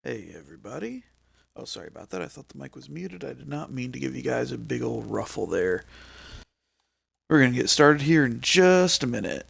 Hey, everybody. Oh, sorry about that. I thought the mic was muted. I did not mean to give you guys a big old ruffle there. We're going to get started here in just a minute.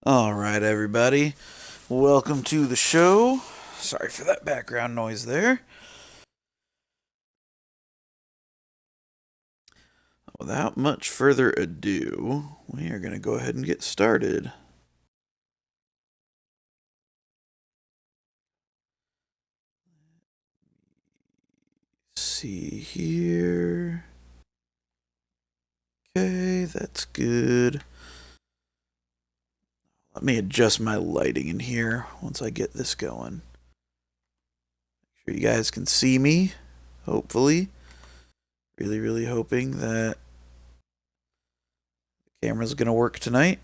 All right, everybody. Welcome to the show. Sorry for that background noise there. Without much further ado, we are going to go ahead and get started. See here. Okay, that's good. Let me adjust my lighting in here once I get this going. Make sure you guys can see me, hopefully. Really hoping that the camera's going to work tonight.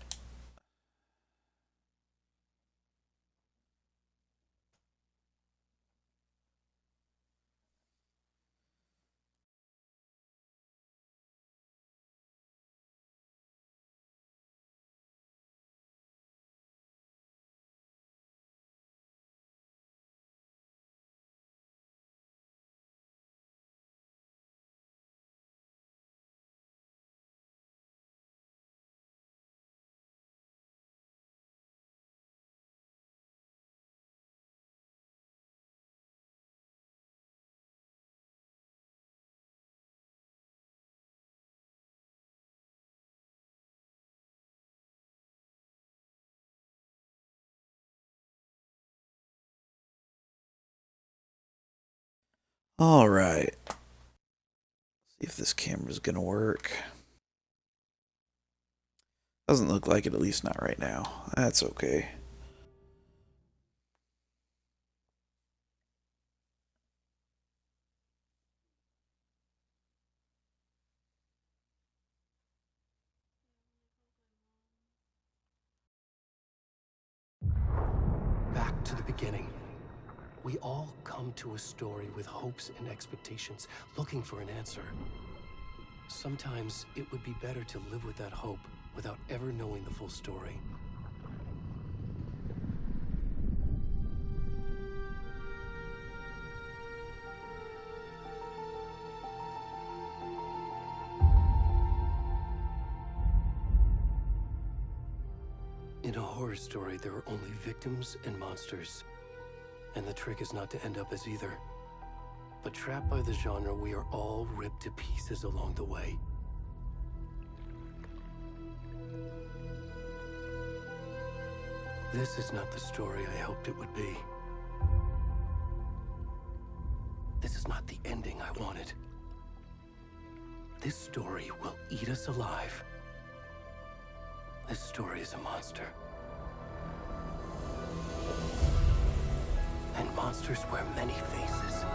All right. See if this camera's going to work. Doesn't look like it, at least not right now. That's okay. Back to the beginning. We all come to a story with hopes and expectations, looking for an answer. Sometimes it would be better to live with that hope without ever knowing the full story. In a horror story, there are only victims and monsters. And the trick is not to end up as either. But trapped by the genre, we are all ripped to pieces along the way. This is not the story I hoped it would be. This is not the ending I wanted. This story will eat us alive. This story is a monster. And monsters wear many faces.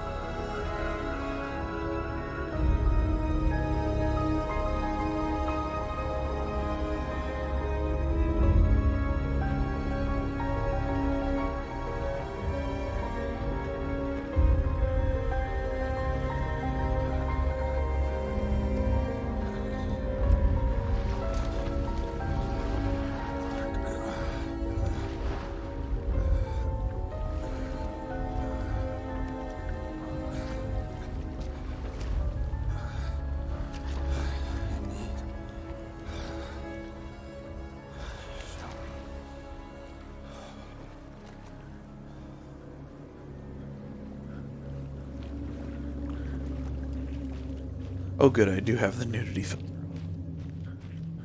Oh good, I do have the nudity filter.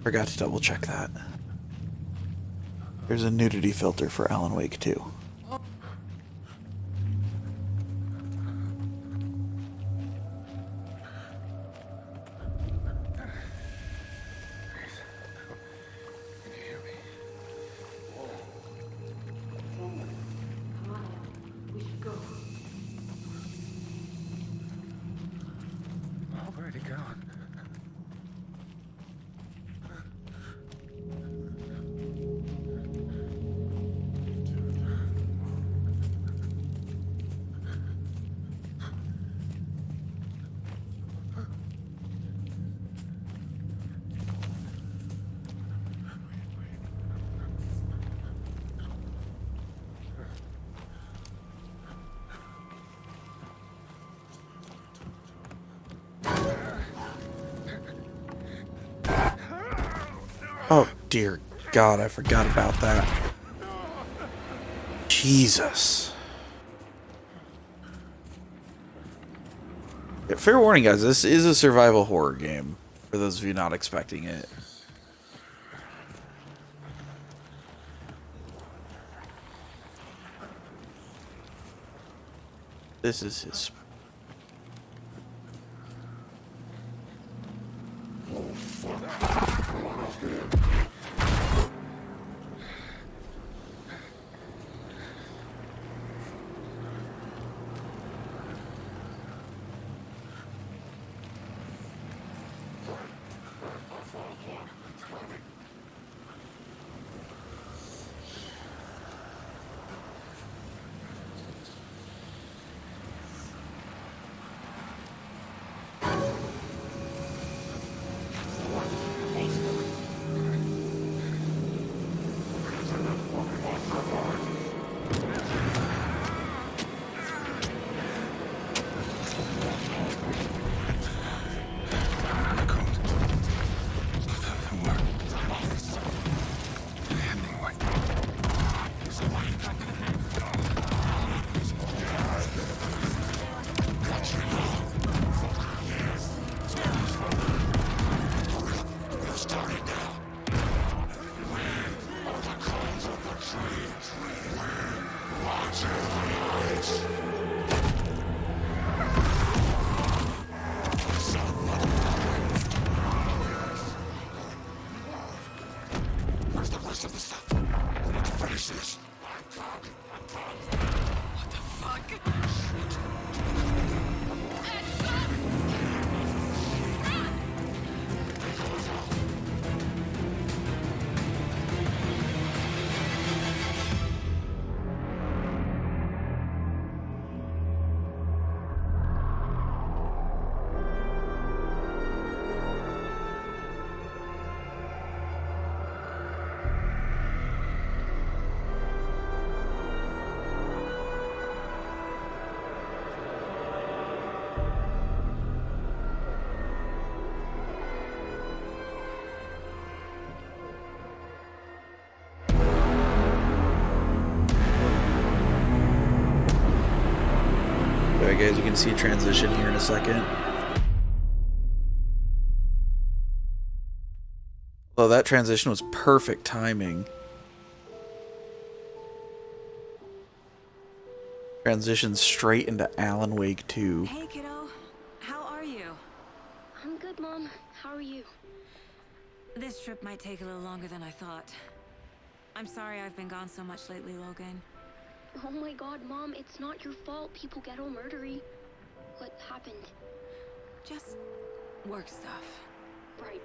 Forgot to double check that. There's a nudity filter for Alan Wake 2. Where'd he go? Oh dear God, I forgot about that. Jesus. Yeah, fair warning, guys, this is a survival horror game, for those of you not expecting it. This is his... Alright guys, you can see transition here in a second. Well, that transition was perfect timing. Transition straight into Alan Wake 2. Hey, kiddo. How are you? I'm good, Mom. How are you? This trip might take a little longer than I thought. I'm sorry I've been gone so much lately, Logan. Oh my god, Mom, it's not your fault people get all murdery. What happened? Just work stuff. Right.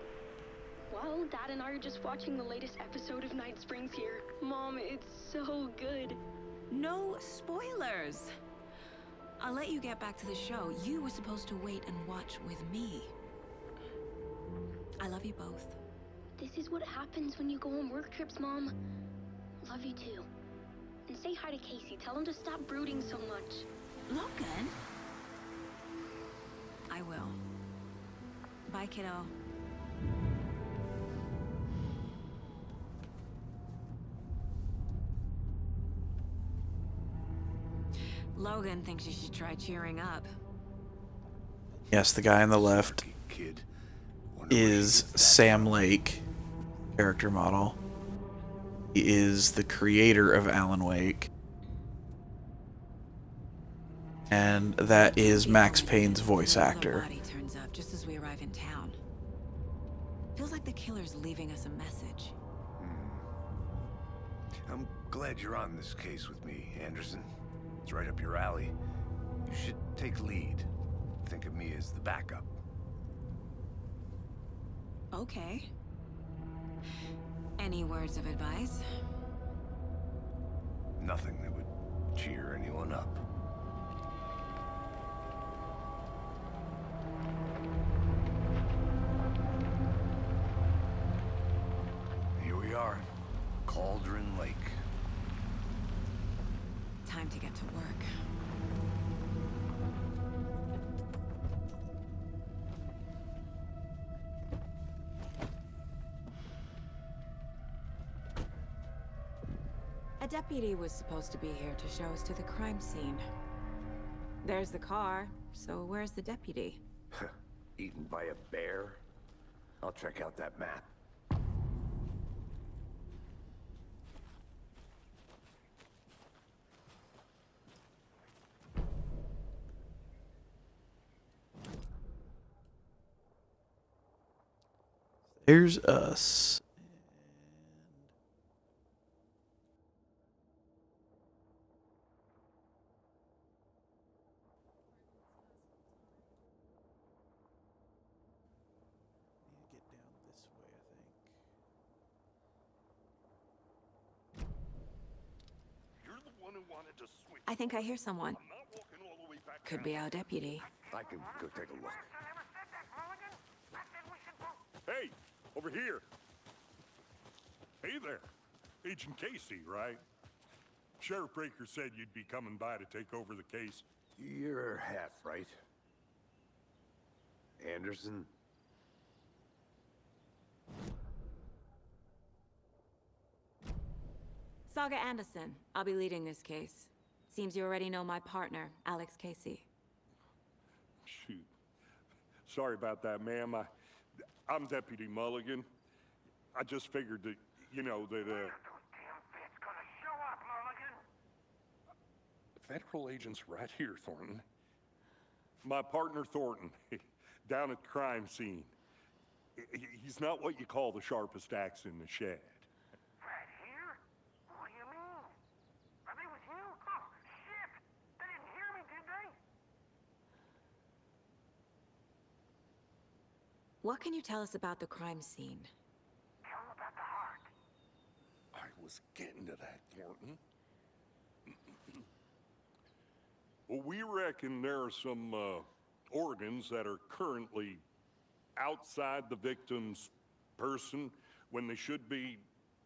Well, Dad and I are just watching the latest episode of Night Springs here. Mom, it's so good. No spoilers! I'll let you get back to the show. You were supposed to wait and watch with me. I love you both. This is what happens when you go on work trips, Mom. Love you too. And say hi to Casey. Tell him to stop brooding so much. Logan? I will. Bye, kiddo. Logan thinks you should try cheering up. Yes, the guy on the left kid. Wonder where she is gets that Sam from. Lake, character model. He is the creator of Alan Wake. And that is Max Payne's voice Another actor. body turns up just as we arrive in town. Feels like the killer's leaving us a message. I'm glad you're on this case with me, Anderson. It's right up your alley. You should take lead. Think of me as the backup. Okay. Any words of advice? Nothing that would cheer anyone up. Here we are. Cauldron Lake. Time to get to work. A deputy was supposed to be here to show us to the crime scene. There's the car, so where's the deputy? Eaten by a bear? I'll check out that map. There's us. Get down this way, I think. You're the one who wanted to switch. I think I hear someone. I'm not walking all the way back Could down. be our deputy. I can go take a look. Hey, over here. Hey there. Agent Casey, right? Sheriff Breaker said you'd be coming by to take over the case. You're half right. Anderson? Saga Anderson. I'll be leading this case. Seems you already know my partner, Alex Casey. Shoot. Sorry about that, ma'am. I'm Deputy Mulligan. I just figured that, you know, that, Federal agents right here, Thornton. My partner, Thornton, down at the crime scene. He's not what you call the sharpest axe in the shed. Right here? What do you mean? Are they with you? Oh, shit! They didn't hear me, did they? What can you tell us about the crime scene? Tell them about the heart. I was getting to that, Thornton. Well, we reckon there are some organs that are currently outside the victim's person when they should be,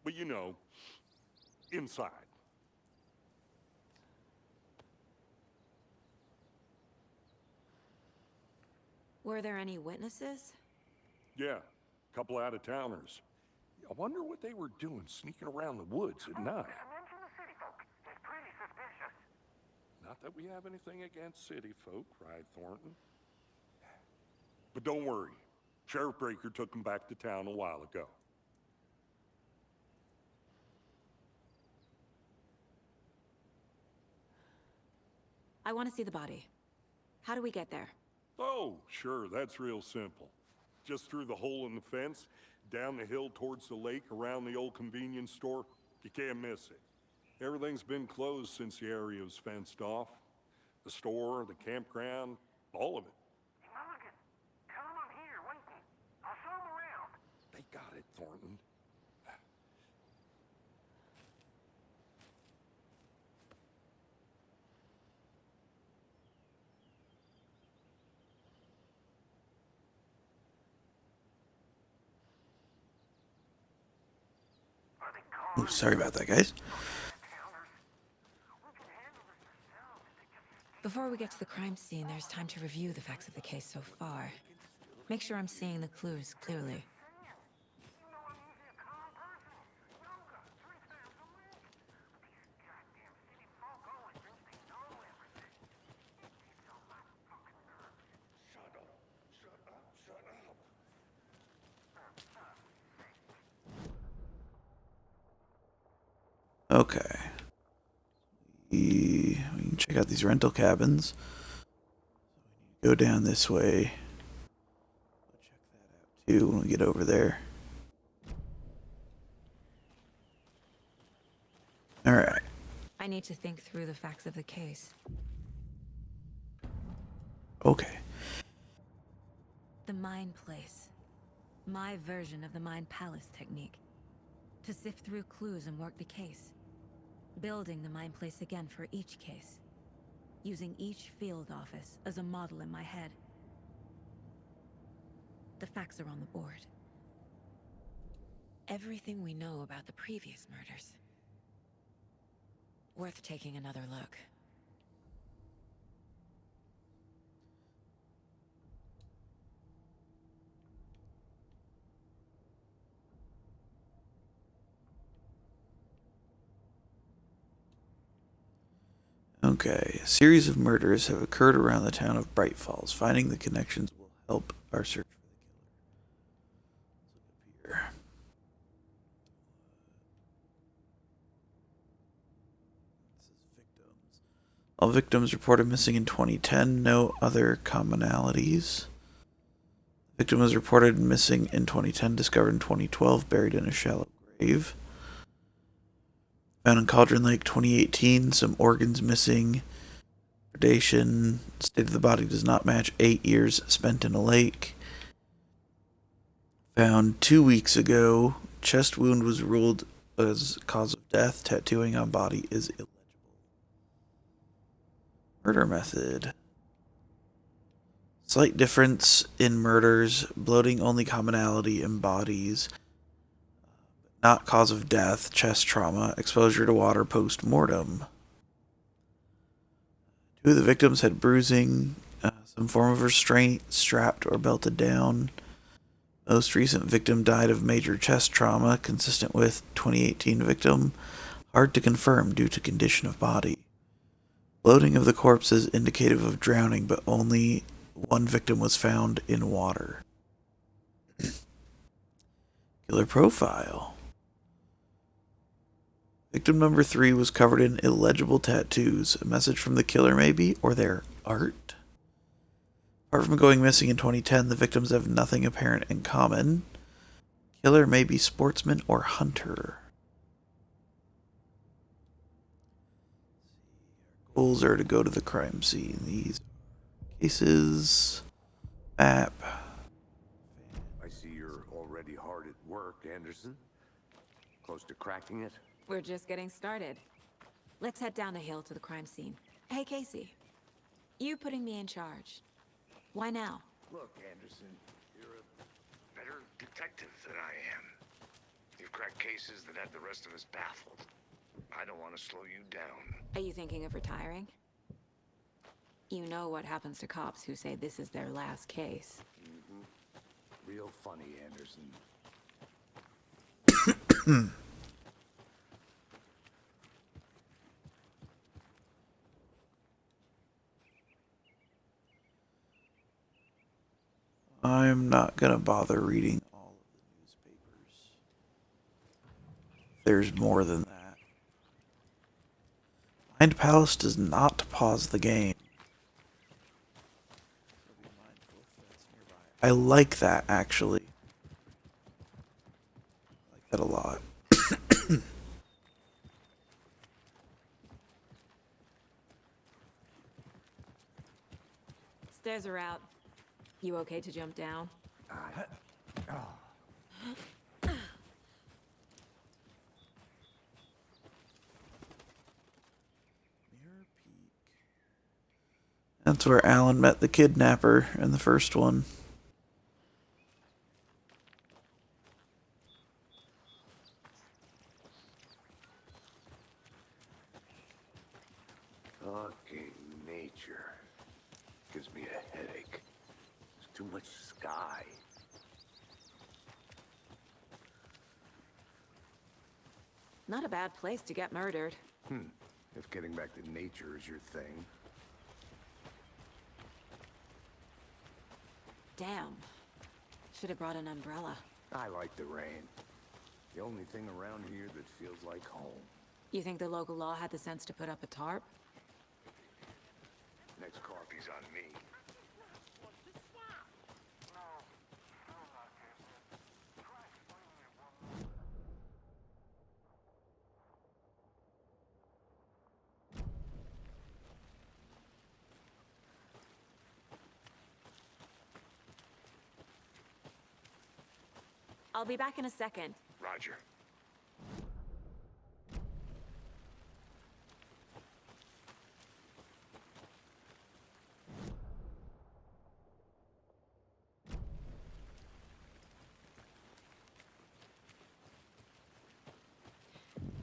well, you know, inside. Were there any witnesses? Yeah, a couple out-of-towners. I wonder what they were doing sneaking around the woods at night. Mention the city folk. It's pretty suspicious. Not that we have anything against city folk, cried Thornton. But don't worry. Sheriff Breaker took them back to town a while ago. I want to see the body. How do we get there? Oh, sure, that's real simple. Just through the hole in the fence, down the hill towards the lake, around the old convenience store. You can't miss it. Everything's been closed since the area was fenced off. The store, the campground, all of it. Hey, Mulligan, tell them I'm here, waiting. I'll show them around. They got it, Thornton. Are they calling Ooh, sorry about that, guys. towners? We can handle this ourselves. They just Before we get to the crime scene, there's time to review the facts of the case so far. Make sure I'm seeing the clues clearly. You know I'm usually a calm person. Yoga 3 times a week. But these goddamn city folk always think they know everything. It gets on my fucking nerves. Shut up, shut up, shut up. Okay. We can check out these rental cabins. Go down this way. Check that out too when we get over there. Alright. I need to think through the facts of the case. Okay. The Mind Place. My version of the Mind Palace technique. To sift through clues and work the case. Building the Mind Place again for each case. Using each field office as a model in my head. The facts are on the board. Everything we know about the previous murders. Worth taking another look. Okay. A series of murders have occurred around the town of Bright Falls. Finding the connections will help our search for the killer. Let's look up here. This is victims. All victims reported missing in 2010. No other commonalities. Victim was reported missing in 2010, discovered in 2012, buried in a shallow grave. Found in Cauldron Lake 2018, some organs missing. Predation, state of the body does not match 8 years spent in a lake. Found 2 weeks ago, chest wound was ruled as cause of death. Tattooing on body is illegible. Murder method. Slight difference in murders. Bloating only commonality in bodies. Not cause of death. Chest trauma. Exposure to water post-mortem. 2 of the victims had bruising. Some form of restraint. Strapped or belted down. Most recent victim died of major chest trauma. Consistent with 2018 victim. Hard to confirm due to condition of body. Bloating of the corpse is indicative of drowning, but only 1 victim was found in water. Killer profile. Victim number 3 was covered in illegible tattoos. A message from the killer, maybe? Or their art? Apart from going missing in 2010, the victims have nothing apparent in common. Killer may be sportsman or hunter. Goals are to go to the crime scene. These cases. Map. I see you're already hard at work, Anderson. Close to cracking it? We're just getting started. Let's head down the hill to the crime scene. Hey, Casey. You putting me in charge. Why now? Look, Anderson, you're a better detective than I am. You've cracked cases that had the rest of us baffled. I don't want to slow you down. Are you thinking of retiring? You know what happens to cops who say this is their last case. Real funny, Anderson. I'm not gonna bother reading all of the newspapers. There's more than that. Mind Palace does not pause the game. I like that, actually. I like that a lot. Stairs are out. You okay to jump down? That's where Alan met the kidnapper in the first one. Fucking nature. Gives me a headache. There's too much sky. Not a bad place to get murdered. If getting back to nature is your thing. Damn. Should have brought an umbrella. I like the rain. The only thing around here that feels like home. You think the local law had the sense to put up a tarp? Next coffee's on me. I'll be back in a second. Roger.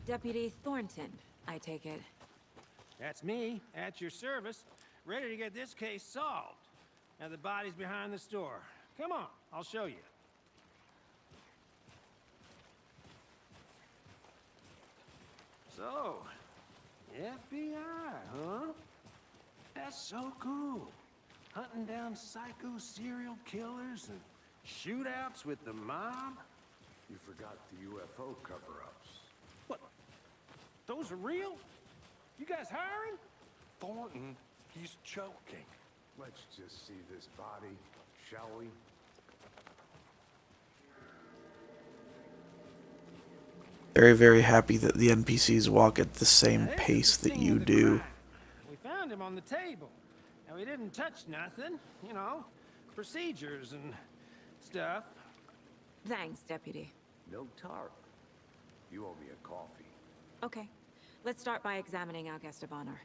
Deputy Thornton, I take it. That's me, at your service, ready to get this case solved. Now the body's behind the store. Come on, I'll show you. So, FBI, huh? That's so cool. Hunting down psycho serial killers and shootouts with the mob? You forgot the UFO cover-ups. What? Those are real? You guys hiring? Thornton, he's joking. Let's just see this body, shall we? Very, very happy that the NPCs walk at the same There's pace the that scene you of the do. crime. We found him on the table. And we didn't touch nothing, you know, procedures and stuff. Thanks, Deputy. No tarp. You owe me a coffee. Okay, let's start by examining our guest of honor.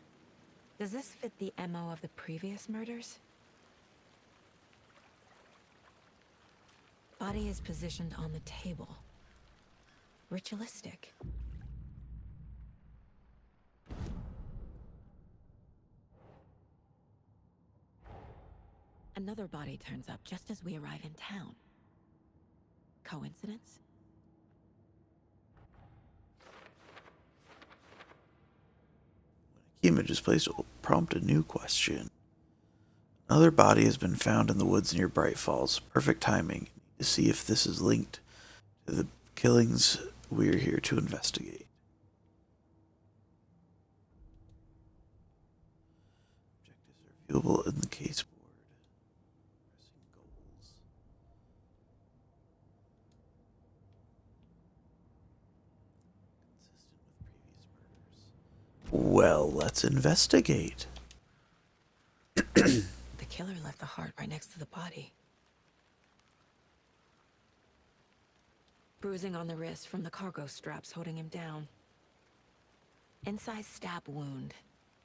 Does this fit the MO of the previous murders? Body is positioned on the table. Ritualistic. Another body turns up just as we arrive in town. Coincidence? Key image is placed will prompt a new question. Another body has been found in the woods near Bright Falls. Perfect timing to see if this is linked to the killings we're here to investigate. Objectives are viewable in the case board. Pressing goals. Consistent with previous murders. Well, let's investigate. The killer left the heart right next to the body. Bruising on the wrist from the cargo straps holding him down. Inside stab wound.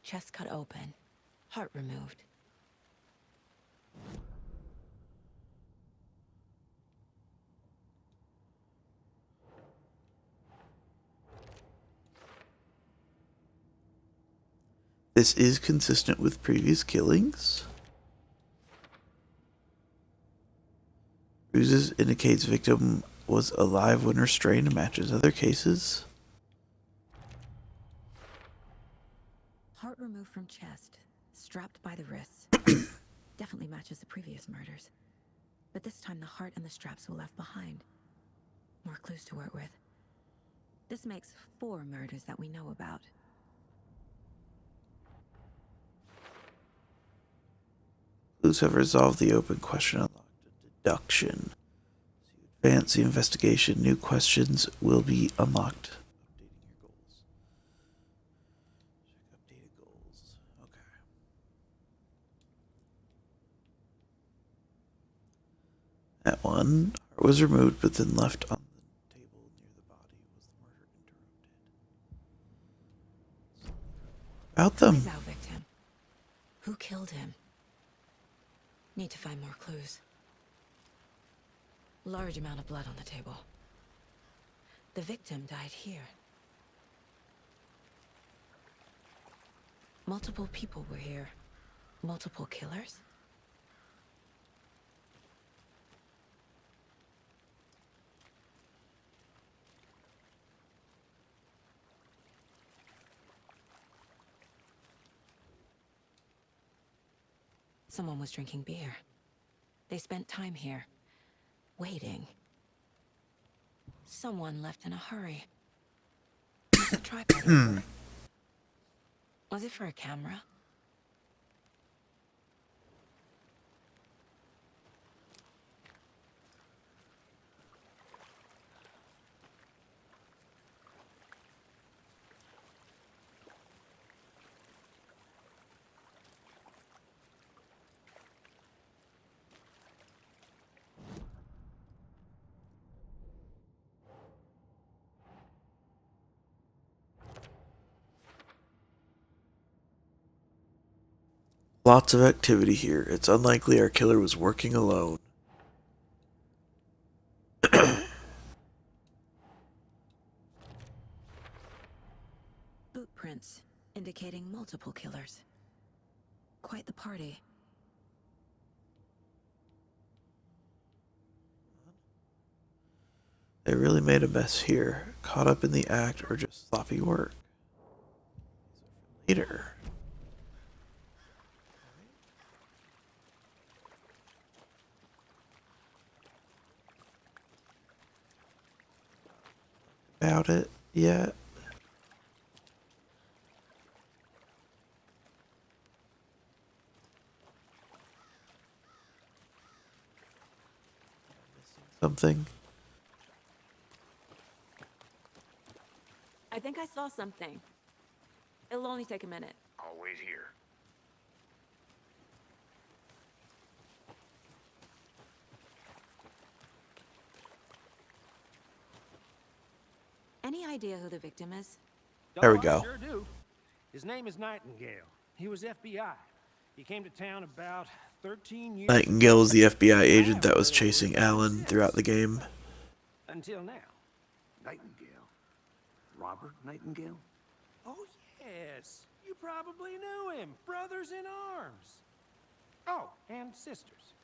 Chest cut open. Heart removed. This is consistent with previous killings. Bruises indicates victim was alive when restrained, matches other cases. Heart removed from chest. Strapped by the wrists. Definitely matches the previous murders. But this time the heart and the straps were left behind. More clues to work with. This makes 4 murders that we know about. Clues have resolved the open question, unlocked a deduction. As you advance the investigation, new questions will be unlocked. Updating your goals. Check updated goals. Okay. That one heart was removed but then left on the table near the body. Was the murder interrupted? About them. Who's our victim? Who killed him? Need to find more clues. Large amount of blood on the table. The victim died here. Multiple people were here. Multiple killers? Someone was drinking beer. They spent time here, waiting. Someone left in a hurry. The tripod over. Was it for a camera? Lots of activity here. It's unlikely our killer was working alone. Boot prints indicating multiple killers. Quite the party. They really made a mess here. Caught up in the act or just sloppy work. Later. About it yet? Something. I think I saw something. It'll only take a minute. I'll wait here. Any idea who the victim is? There we go. I sure do. His name is Nightingale. He was FBI. He came to town about 13 years Nightingale was the FBI agent that was chasing Alan throughout the game. until now. Nightingale? Robert Nightingale? Oh, yes. You probably knew him. Brothers in arms. Oh, and sisters.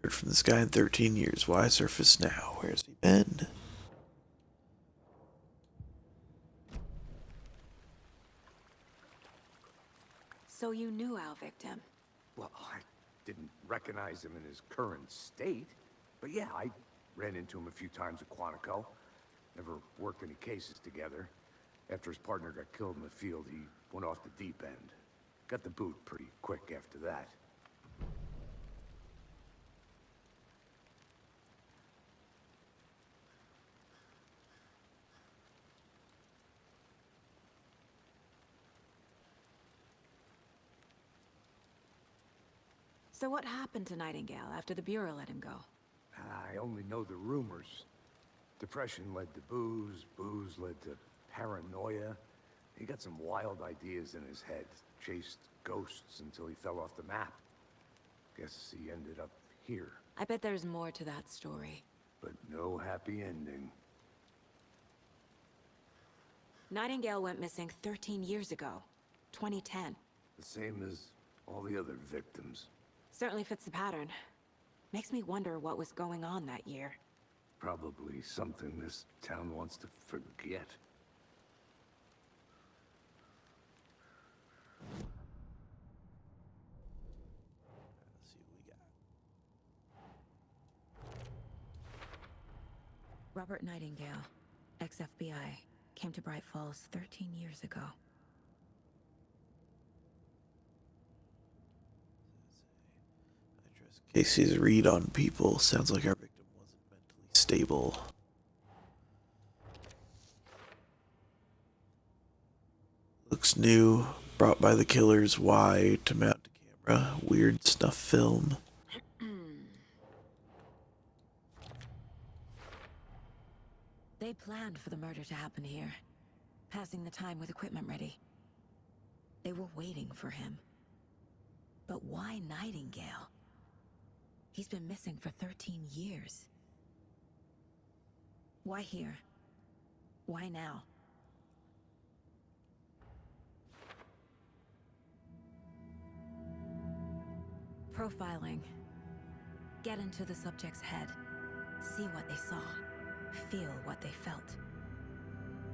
Heard from this guy in 13 years. Why surface now? Where's he been? So you knew our victim. Well, I didn't recognize him in his current state. But yeah, I ran into him a few times at Quantico. Never worked any cases together. After his partner got killed in the field, he went off the deep end. Got the boot pretty quick after that. So what happened to Nightingale after the Bureau let him go? I only know the rumors. Depression led to booze, booze led to paranoia. He got some wild ideas in his head, chased ghosts until he fell off the map. Guess he ended up here, I bet there's more to that story. but no happy ending. Nightingale went missing 13 years ago. 2010. The same as all the other victims. Certainly fits the pattern. Makes me wonder what was going on that year. Probably something this town wants to forget. Let's see what we got. Robert Nightingale, ex-FBI, came to Bright Falls 13 years ago. I trust Casey's read on people. Sounds like our victim wasn't mentally stable. Looks new. Brought by the killers. Why? To mount to camera. Weird snuff film. They planned for the murder to happen here, passing the time with equipment ready. They were waiting for him. But why Nightingale? He's been missing for 13 years. Why here? Why now? Profiling. Get into the subject's head. See what they saw. Feel what they felt.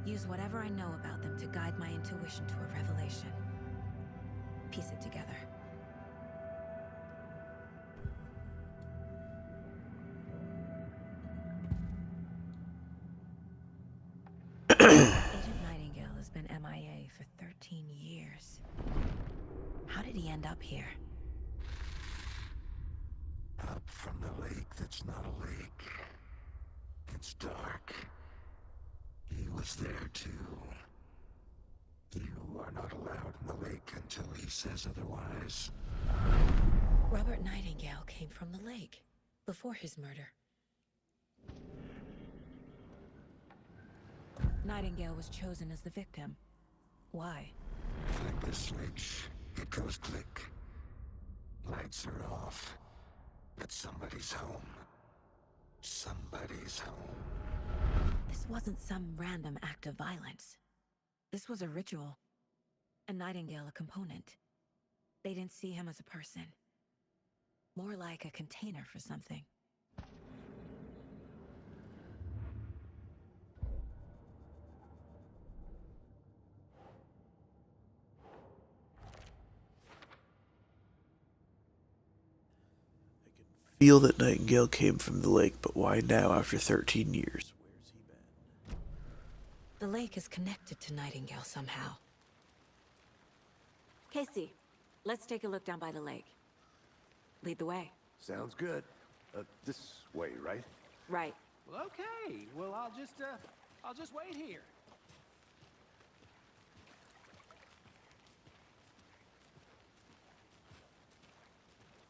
Use whatever I know about them to guide my intuition to a revelation. Piece it together. Agent Nightingale has been MIA for 13 years. How did he end up here? Up from the lake that's not a lake. It's dark. He was there too. You are not allowed in the lake until he says otherwise. Robert Nightingale came from the lake before his murder. Nightingale was chosen as the victim. Why? Flick the switch, it goes click. Lights are off. But somebody's home. Somebody's home. This wasn't some random act of violence. This was a ritual. And Nightingale a component. They didn't see him as a person. More like a container for something. Feel that Nightingale came from the lake, but why now after 13 years? Where's he been? The lake is connected to Nightingale somehow. Casey, let's take a look down by the lake. Lead the way. Sounds good. This way, right? Right. Well, okay. Well, I'll just wait here.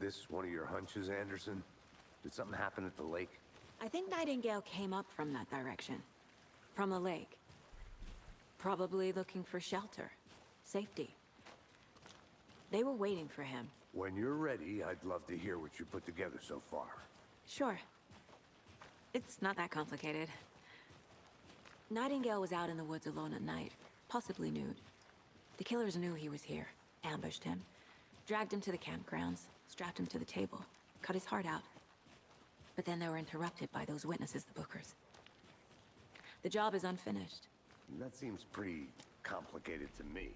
This one of your hunches, Anderson? Did something happen at the lake? I think Nightingale came up from that direction. From the lake. Probably looking for shelter. Safety. They were waiting for him. When you're ready, I'd love to hear what you put together so far. Sure. It's not that complicated. Nightingale was out in the woods alone at night, possibly nude. The killers knew he was here, ambushed him, dragged him to the campgrounds, strapped him to the table, cut his heart out. But then they were interrupted by those witnesses, the Bookers. The job is unfinished. That seems pretty complicated to me.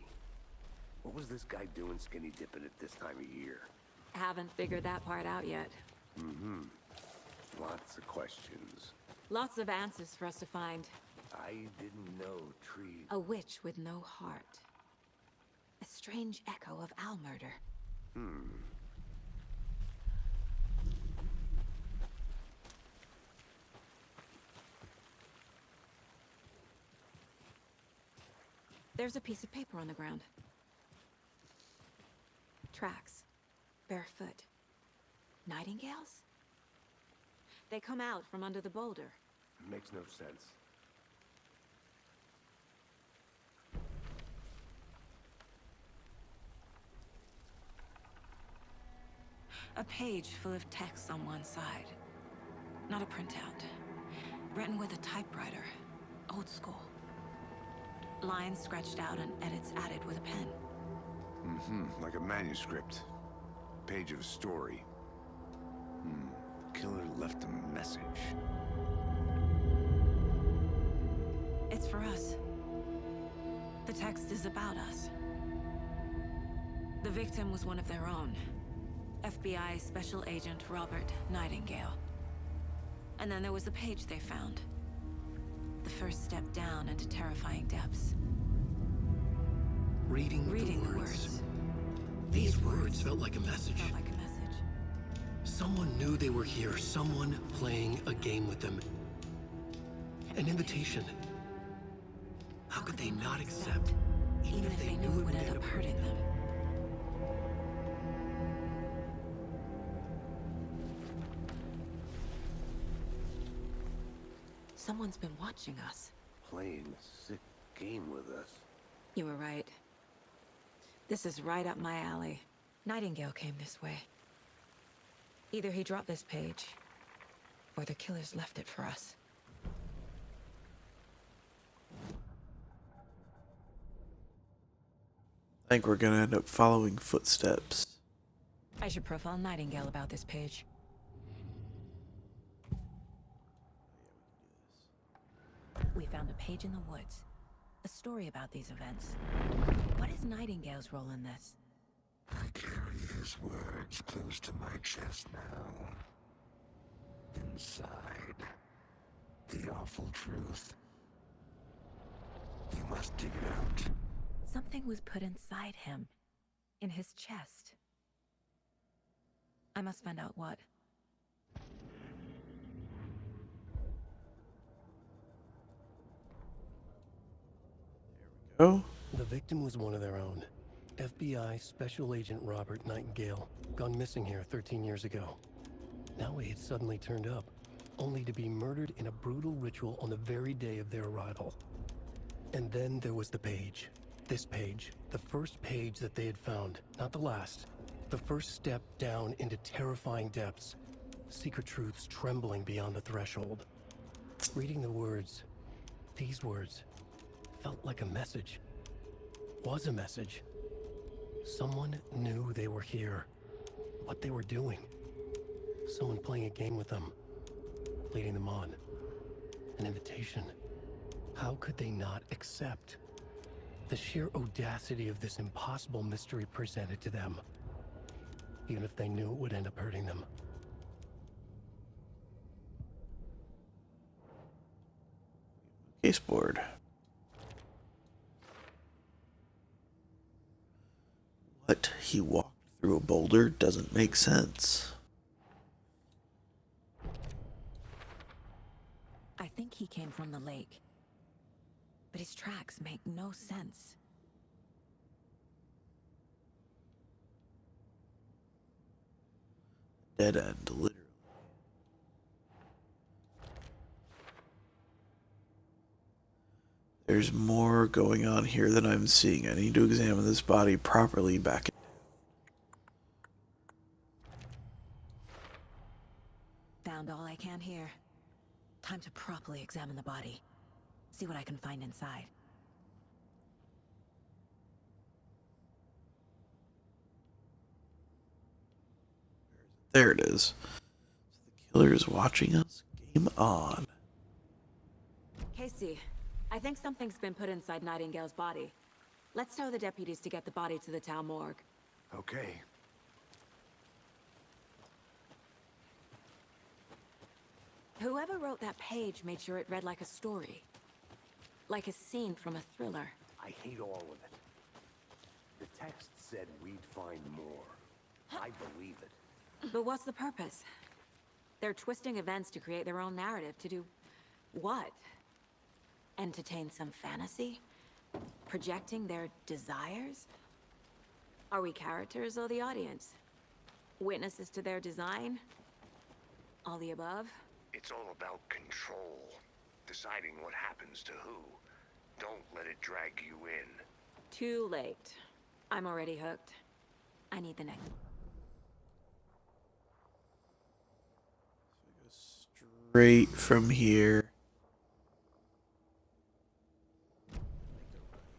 What was this guy doing skinny dipping at this time of year? Haven't figured that part out yet. Mm-hmm. Lots of questions. Lots of answers for us to find. I didn't know trees... A witch with no heart. A strange echo of owl murder. There's a piece of paper on the ground. Tracks. Barefoot. Nightingales? They come out from under the boulder. Makes no sense. A page full of text on one side. Not a printout. Written with a typewriter. Old school. Lines scratched out and edits added with a pen. Like a manuscript. Page of a story. Killer left a message. It's for us. The text is about us. The victim was one of their own. FBI Special Agent Robert Nightingale. And then there was the page they found. The first step down into terrifying depths. Reading the the words. These words felt like a message. Felt like a message. Someone knew they were here, someone playing a game with them. An invitation. How could they not accept, even if they knew it would end up hurting them? Someone's been watching us. Playing a sick game with us. You were right. This is right up my alley. Nightingale came this way. Either he dropped this page, or the killers left it for us. I think we're gonna end up following footsteps. I should profile Nightingale about this page. We found a page in the woods. A story about these events. What is Nightingale's role in this? I carry his words close to my chest now. Inside, the awful truth. You must dig it out. Something was put inside him. In his chest. I must find out what. Oh, The victim was one of their own. FBI Special Agent Robert Nightingale, gone missing here 13 years ago. Now he had suddenly turned up, only to be murdered in a brutal ritual on the very day of their arrival. And then there was the page. This page, the first page that they had found, not the last. The first step down into terrifying depths. Secret truths trembling beyond the threshold. Reading the words, these words, felt like a message. Was a message. Someone knew they were here. What they were doing. Someone playing a game with them. Leading them on. An invitation. How could they not accept? The sheer audacity of this impossible mystery presented to them. Even if they knew it would end up hurting them. caseboard. What? He walked through a boulder? Doesn't make sense. I think he came from the lake. But his tracks make no sense. Dead end, literally. There's more going on here than I'm seeing. I need to examine this body properly back. Found all I can here. Time to properly examine the body. See what I can find inside. There it is. So the killer is watching us. Game on. Casey, I think something's been put inside Nightingale's body. Let's tell the deputies to get the body to the town morgue. Okay. Whoever wrote that page made sure it read like a story. Like a scene from a thriller. I hate all of it. The text said we'd find more. I believe it. But what's the purpose? They're twisting events to create their own narrative. To do what? Entertain some fantasy? Projecting their desires? Are we characters or the audience? Witnesses to their design? All the above? It's all about control. Deciding what happens to who. Don't let it drag you in. Too late. I'm already hooked. I need the next. Straight from here.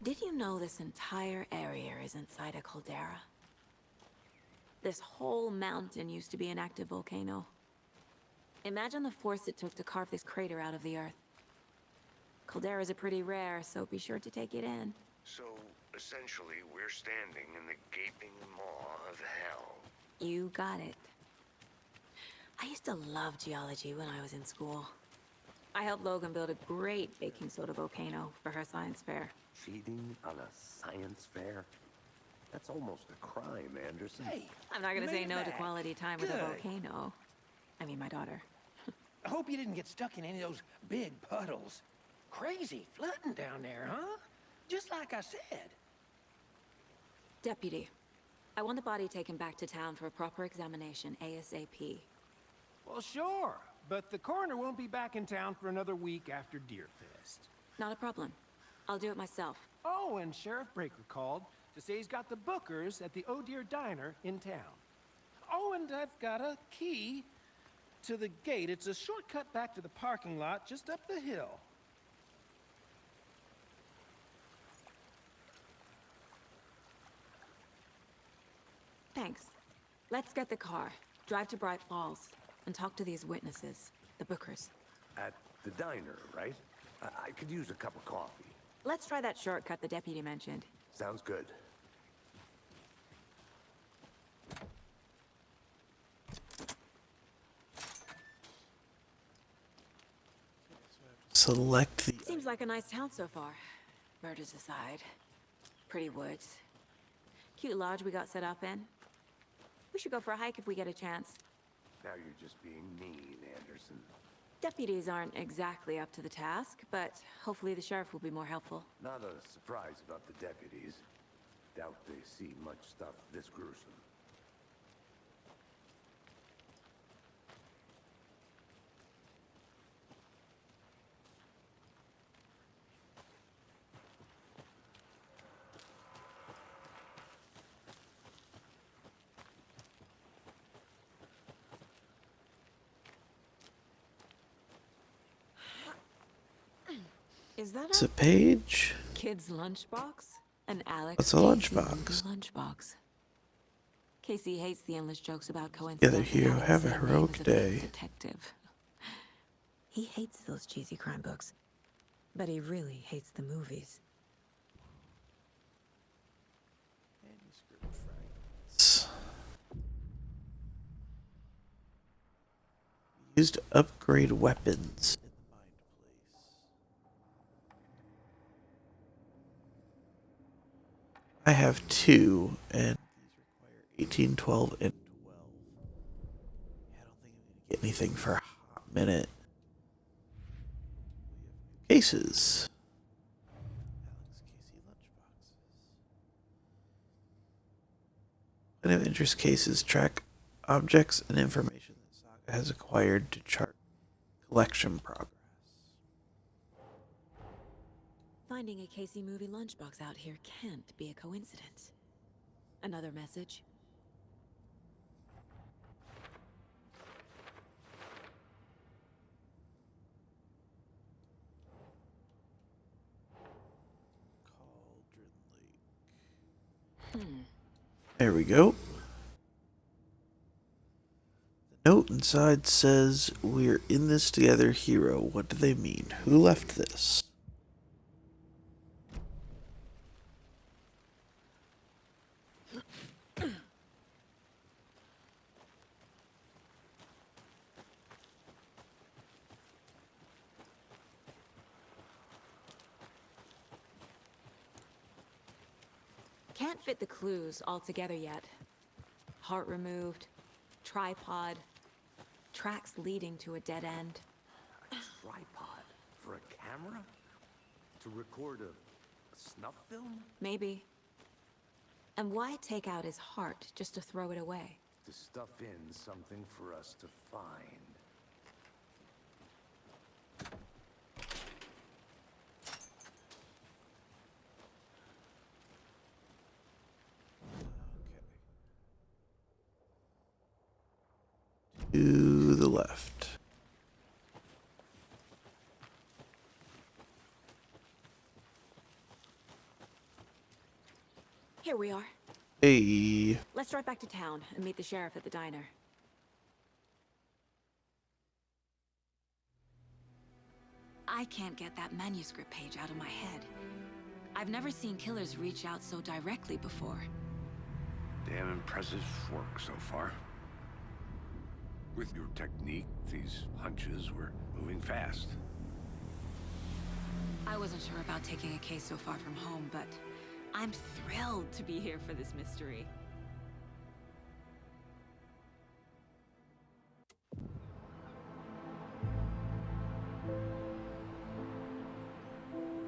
Did you know this entire area is inside a caldera? This whole mountain used to be an active volcano. Imagine the force it took to carve this crater out of the earth. Calderas are pretty rare, so be sure to take it in. So, essentially, we're standing in the gaping maw of hell. You got it. I used to love geology when I was in school. I helped Logan build a great baking soda volcano for her science fair. Cheating on a science fair? That's almost a crime, Anderson. Hey, I'm not gonna you say made it no to back. quality time with a Good. volcano. I mean, my daughter. I hope you didn't get stuck in any of those big puddles. Crazy flooding down there, huh? Just like I said. Deputy, I want the body taken back to town for a proper examination ASAP. Well, sure. But the coroner won't be back in town for another week after Deerfest. Not a problem. I'll do it myself. Oh, and Sheriff Breaker called to say he's got the bookers at the Oh Dear Diner in town. Oh, and I've got a key to the gate. It's a shortcut back to the parking lot just up the hill. Thanks. Let's get the car, drive to Bright Falls, and talk to these witnesses, the bookers. At the diner, right? I could use a cup of coffee. Let's try that shortcut the deputy mentioned. Sounds good. Select the. Seems like a nice town so far. Murders aside. Pretty woods. Cute lodge we got set up in. We should go for a hike if we get a chance. Now you're just being mean, Anderson. Deputies aren't exactly up to the task, but hopefully the sheriff will be more helpful. Not a surprise about the deputies. Doubt they see much stuff this gruesome. Is that It's a page. kid's lunchbox? An Alex What's a Casey lunchbox? lunchbox. Casey hates the endless jokes about Together, coincidence. hero, have a heroic day. Detective. He hates those cheesy crime books, but he really hates the movies. Used to upgrade weapons in the mind place. I have 2, and these require 18, 12, and 12. I don't think I'm gonna get anything for a hot minute. We have new cases. Alex Casey lunchboxes. Kind of interest cases track objects and information that Saga has acquired to chart collection progress. Finding a Casey movie lunchbox out here can't be a coincidence. Another message. Cauldron Lake. There we go. The note inside says, "We're in this together, hero." What do they mean? Who left this? Can't fit the clues all together yet. Heart removed, tripod, tracks leading to a dead end. A tripod? For a camera? To record a snuff film? Maybe. And why take out his heart just to throw it away? To stuff in something for us to find. To the left. Here we are. Hey. Let's drive back to town and meet the sheriff at the diner. I can't get that manuscript page out of my head. I've never seen killers reach out so directly before. Damn impressive work so far. With your technique, these hunches were moving fast. I wasn't sure about taking a case so far from home, but I'm thrilled to be here for this mystery.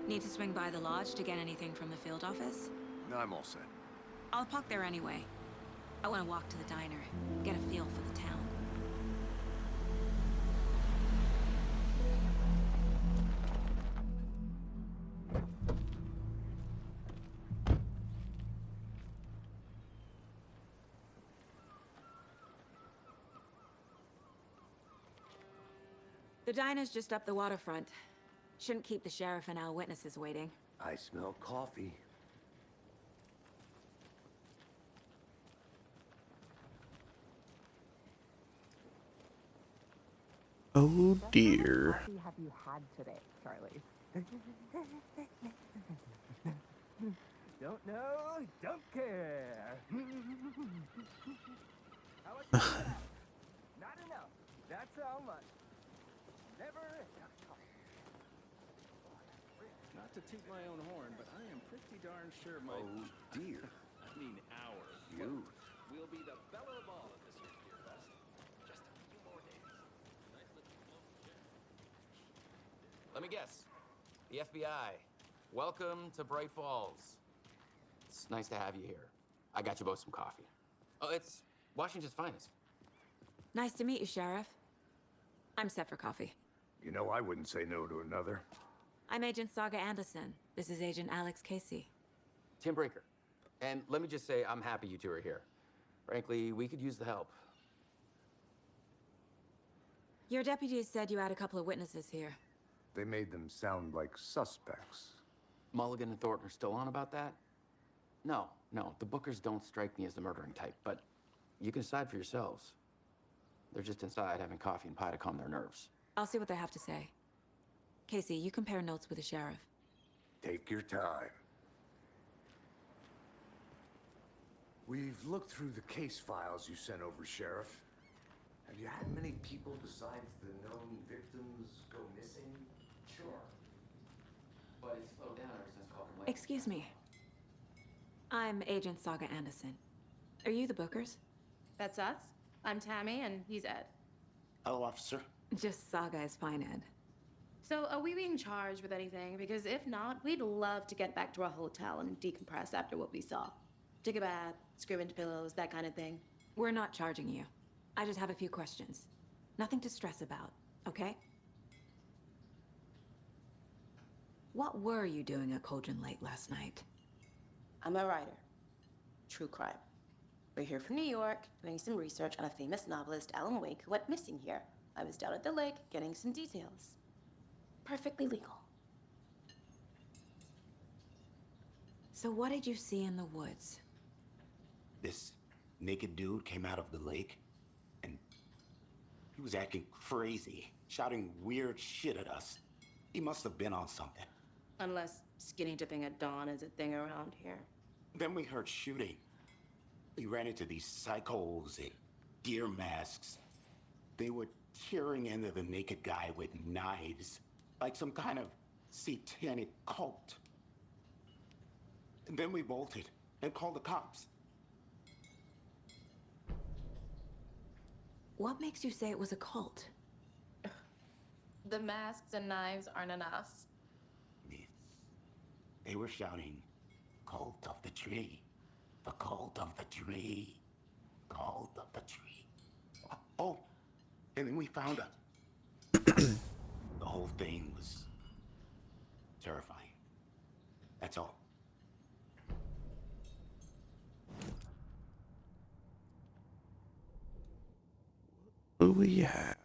Need to swing by the lodge to get anything from the field office? No, I'm all set. I'll park there anyway. I want to walk to the diner, get a feel for the town. The diner's just up the waterfront. Shouldn't keep the sheriff and our witnesses waiting. I smell coffee. Oh dear. What coffee have you had today, Charlie? Don't know, don't care. How much is that? Not enough. That's how much. Never enough. Not to toot my own horn, but I am pretty darn sure my... Oh, dear. I mean, our You. will be the belle of the ball at this year's Beer Fest. Just a few more days. Nice looking float chair. Let me guess. The FBI. Welcome to Bright Falls. It's nice to have you here. I got you both some coffee. Oh, it's Washington's finest. Nice to meet you, Sheriff. I'm set for coffee. You know, I wouldn't say no to another. I'm Agent Saga Anderson. This is Agent Alex Casey. Tim Breaker. And let me just say, I'm happy you two are here. Frankly, we could use the help. Your deputies said you had a couple of witnesses here. They made them sound like suspects. Mulligan and Thornton are still on about that? No, the Bookers don't strike me as the murdering type, but you can decide for yourselves. They're just inside having coffee and pie to calm their nerves. I'll see what they have to say. Casey, you compare notes with the sheriff. Take your time. We've looked through the case files you sent over, Sheriff. Have you had many people besides the known victims go missing? Sure. But it's slowed down ever since Calder Lake. Excuse me. I'm Agent Saga Anderson. Are you the Bookers? That's us. I'm Tammy, and he's Ed. Hello, officer. Just Saga is fine, Ed. So, are we being charged with anything? Because if not, we'd love to get back to our hotel and decompress after what we saw. Take a bath, scream into pillows, that kind of thing. We're not charging you. I just have a few questions. Nothing to stress about, okay? What were you doing at Cauldron Lake last night? I'm a writer. True crime. We're here from New York, doing some research on a famous novelist, Alan Wake, who went missing here. I was down at the lake, getting some details. Perfectly legal. So what did you see in the woods? This naked dude came out of the lake, and he was acting crazy, shouting weird shit at us. He must have been on something. Unless skinny dipping at dawn is a thing around here. Then we heard shooting. We ran into these psychos in deer masks. They were tearing into the naked guy with knives, like some kind of satanic cult. And then we bolted and called the cops. What makes you say it was a cult? The masks and knives aren't enough. They were shouting, "Cult of the tree, the cult of the tree, cult of the tree." Oh, and then we found a... The whole thing was terrifying. That's all. What do we have?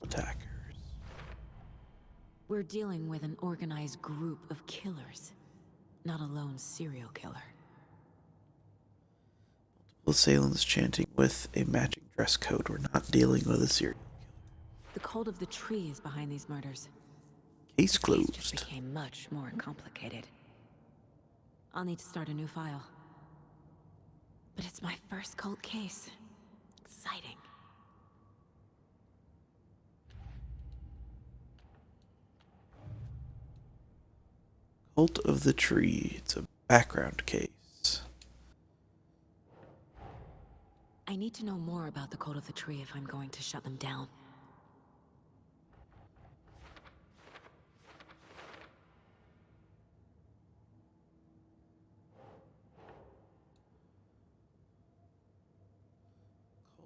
Attackers. We're dealing with an organized group of killers, not a lone serial killer. Multiple assailants chanting with a matching dress code. We're not dealing with a serial killer. The cult of the tree is behind these murders. Case This closed. just became much more complicated. I'll need to start a new file. But it's my first cult case. Exciting. Cult of the Tree. It's a background case. I need to know more about the cult of the tree if I'm going to shut them down.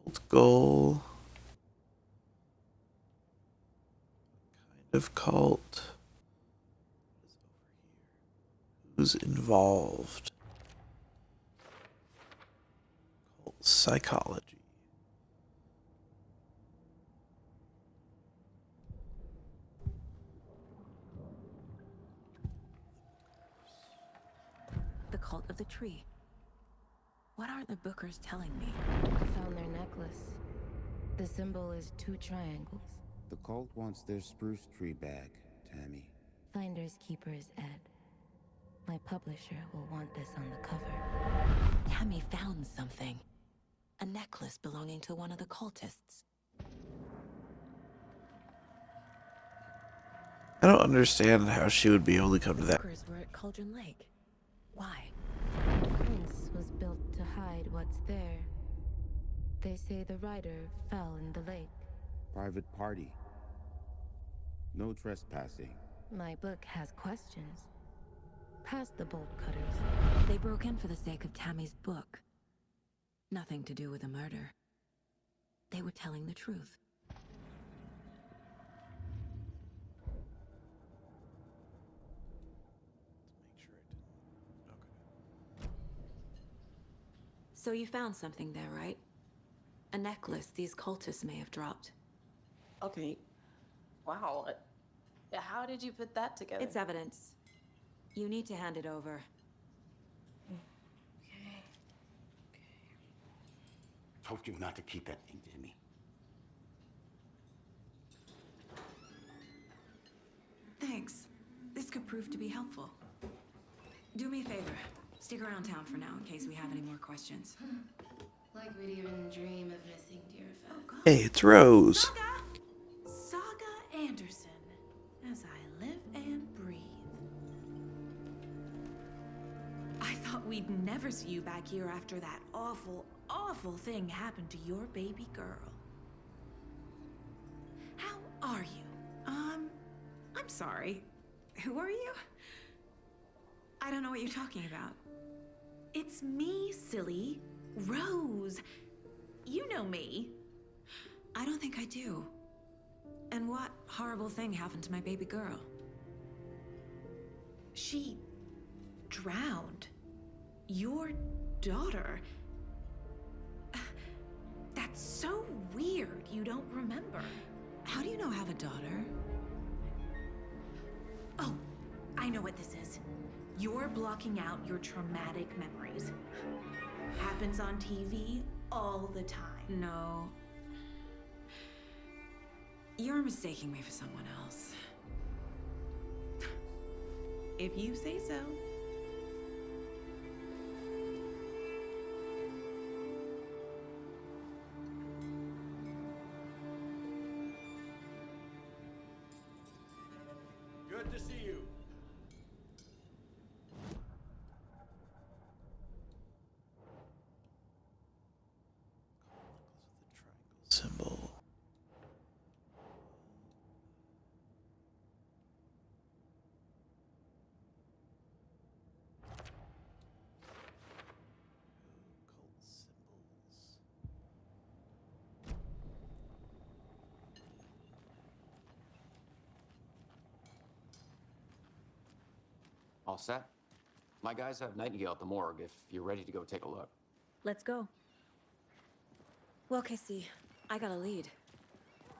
Cult goal. What kind of cult? Who's involved? Cult psychology. cult of the tree. What aren't the Bookers telling me? I found their necklace. The symbol is 2 triangles. The cult wants their spruce tree back, Tammy. Finders keepers, Ed. My publisher will want this on the cover. Tammy found something. A necklace belonging to one of the cultists. I don't understand how she would be able to come to that. Bookers were at Cauldron Lake. Why? The prince was built to hide what's there. They say the rider fell in the lake. Private party. No trespassing. My book has questions. Past the bolt cutters. They broke in for the sake of Tammy's book. Nothing to do with a murder. They were telling the truth. So you found something there, right? A necklace these cultists may have dropped. Okay. Wow. How did you put that together? It's evidence. You need to hand it over. Told you not to keep that thing to me. Thanks. This could prove to be helpful. Do me a favor. Stick around town for now in case we have any more questions. Like we'd even dream of missing Deerfest. Hey, it's Rose. Saga Anderson, as I live and breathe. I thought we'd never see you back here after that awful, awful thing happened to your baby girl. How are you? I'm sorry. Who are you? I don't know what you're talking about. It's me, silly. Rose. You know me. I don't think I do. And what horrible thing happened to my baby girl? She drowned. Your daughter. That's so weird you don't remember. How do you know I have a daughter? Oh, I know what this is. You're blocking out your traumatic memories. Happens on TV all the time. No. You're mistaking me for someone else. If you say so. Good to see you. Symbol. All set? My guys have Nightingale at the morgue if you're ready to go take a look. Let's go. Well, Casey, I got a lead.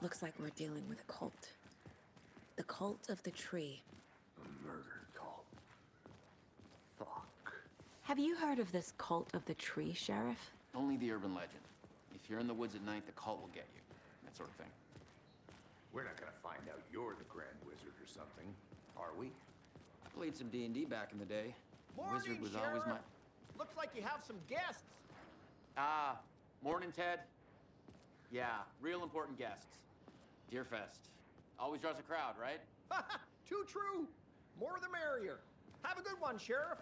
Looks like we're dealing with a cult. The cult of the tree. A murder cult. Fuck. Have you heard of this cult of the tree, Sheriff? Only the urban legend. If you're in the woods at night, the cult will get you. That sort of thing. We're not gonna find out you're the Grand Wizard or something, are we? I played some D&D back in the day. Wizard was always my... Looks like you have some guests. Ah, morning, Ted. Yeah, real important guests. Deerfest. Always draws a crowd, right? Too true. More the merrier. Have a good one, Sheriff.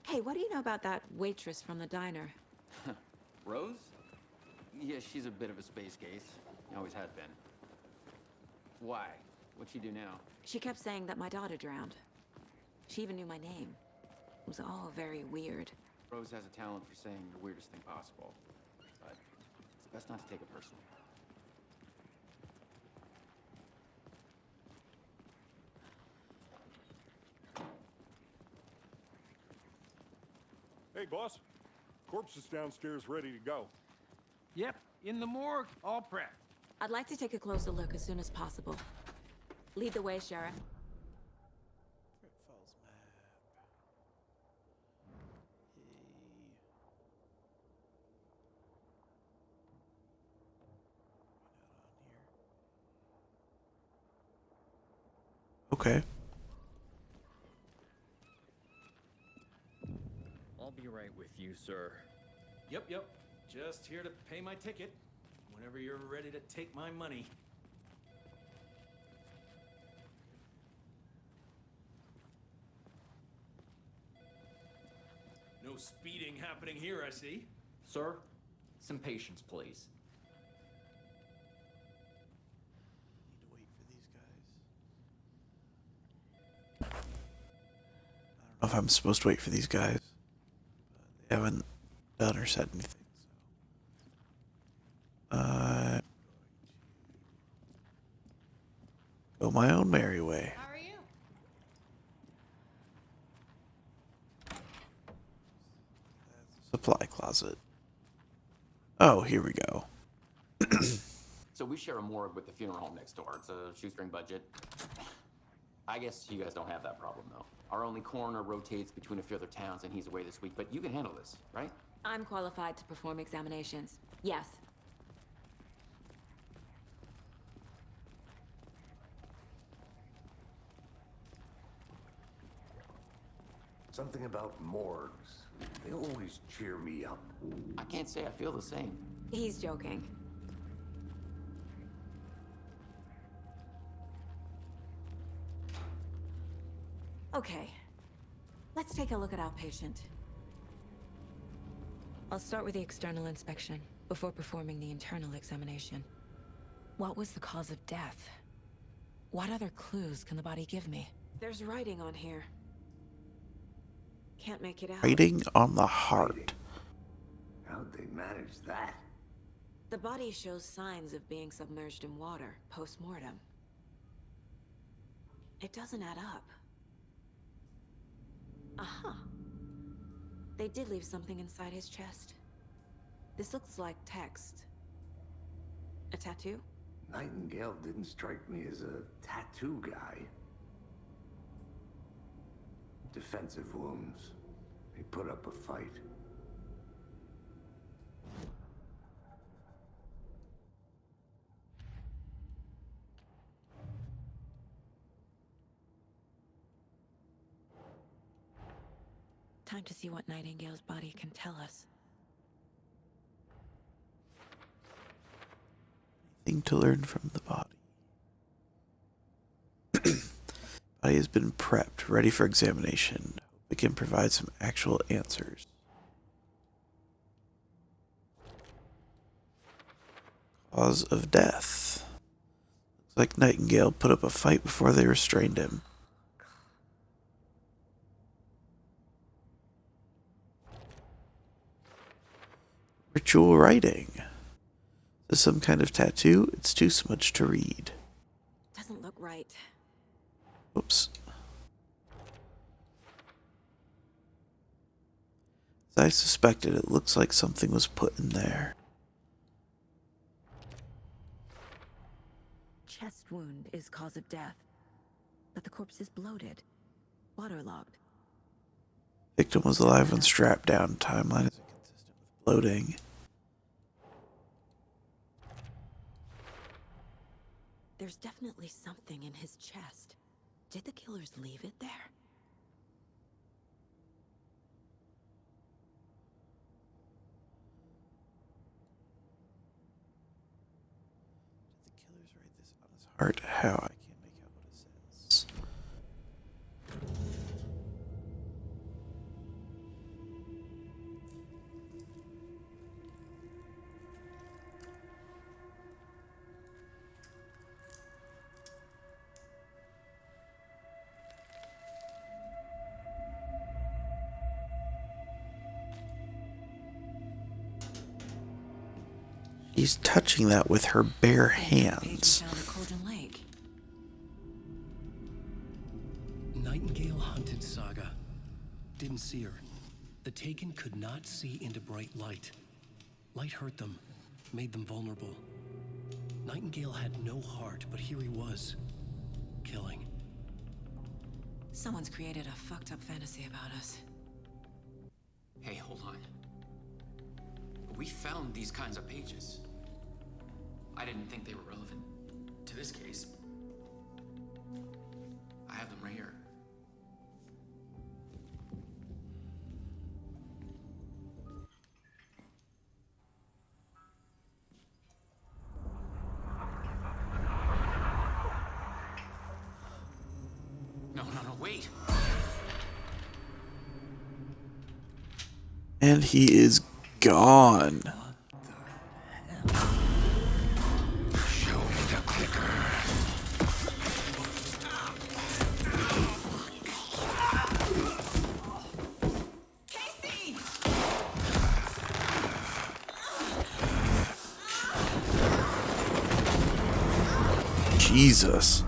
Hey, what do you know about that waitress from the diner? Rose? Yeah, she's a bit of a space case. Always has been. Why? What'd she do now? She kept saying that my daughter drowned. She even knew my name. It was all very weird. Rose has a talent for saying the weirdest thing possible. But it's best not to take it personally. Hey, boss. Corpse is downstairs ready to go. Yep, in the morgue, all prepped. I'd like to take a closer look as soon as possible. Lead the way, Sheriff. Okay. I'll be right with you, sir. Yep. Just here to pay my ticket. Whenever you're ready to take my money. No speeding happening here, I see. Sir, some patience, please. I don't know if I'm supposed to wait for these guys. They haven't done or said anything. So. Go my own merry way. How are you? Supply closet. Oh, here we go. So we share a morgue with the funeral home next door. It's a shoestring budget. I guess you guys don't have that problem, though. Our only coroner rotates between a few other towns, and he's away this week. But you can handle this, right? I'm qualified to perform examinations. Yes. Something about morgues. They always cheer me up. I can't say I feel the same. He's joking. Okay. Let's take a look at our patient. I'll start with the external inspection before performing the internal examination. What was the cause of death? What other clues can the body give me? There's writing on here. Can't make it out. Writing on the heart. How'd they manage that? The body shows signs of being submerged in water post-mortem. It doesn't add up. Aha. They did leave something inside his chest. This looks like text. A tattoo? Nightingale didn't strike me as a tattoo guy. Defensive wounds. He put up a fight. Time to see what Nightingale's body can tell us. Thing to learn from the body. Body has been prepped, ready for examination. We can provide some actual answers. Cause of death. Looks like Nightingale put up a fight before they restrained him. Ritual writing. Is this some kind of tattoo? It's too smudged to read. Doesn't look right. Oops. As I suspected, it looks like something was put in there. Chest wound is cause of death, but the corpse is bloated, waterlogged. Victim was alive when strapped down. Timeline is inconsistent with bloating. There's definitely something in his chest. Did the killers leave it there? Did the killers write this on his heart? How? I can't make out what it says. She's touching that with her bare hands. Nightingale hunted Saga. Didn't see her. The Taken could not see into bright light. Light hurt them, made them vulnerable. Nightingale had no heart, but here he was. killing. Someone's created a fucked up fantasy about us. Hey, hold on. We found these kinds of pages. I didn't think they were relevant to this case. I have them right here. No, wait. And he is gone. Show me the clicker. Casey! Jesus.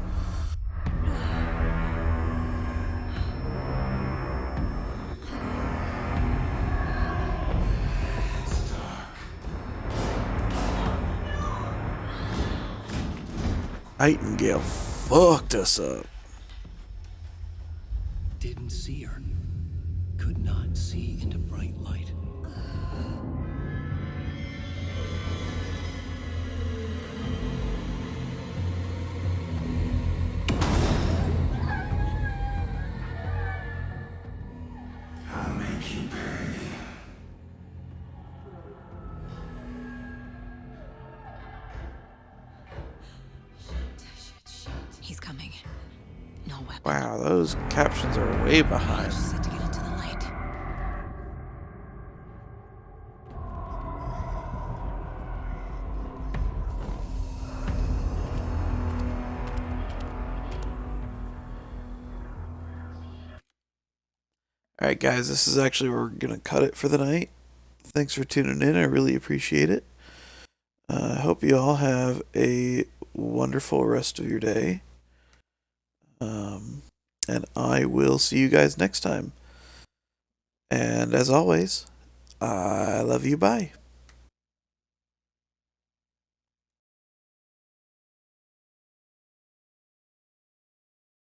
Nightingale fucked us up. Didn't see her. Could not see into bright light. I'll make you pay. He's coming. No weapon. Wow, those captions are way behind. Just had to get into the light. Alright guys, this is actually where we're going to cut it for the night. Thanks for tuning in. I really appreciate it. I hope you all have a wonderful rest of your day. And I will see you guys next time. And as always, I love you. Bye.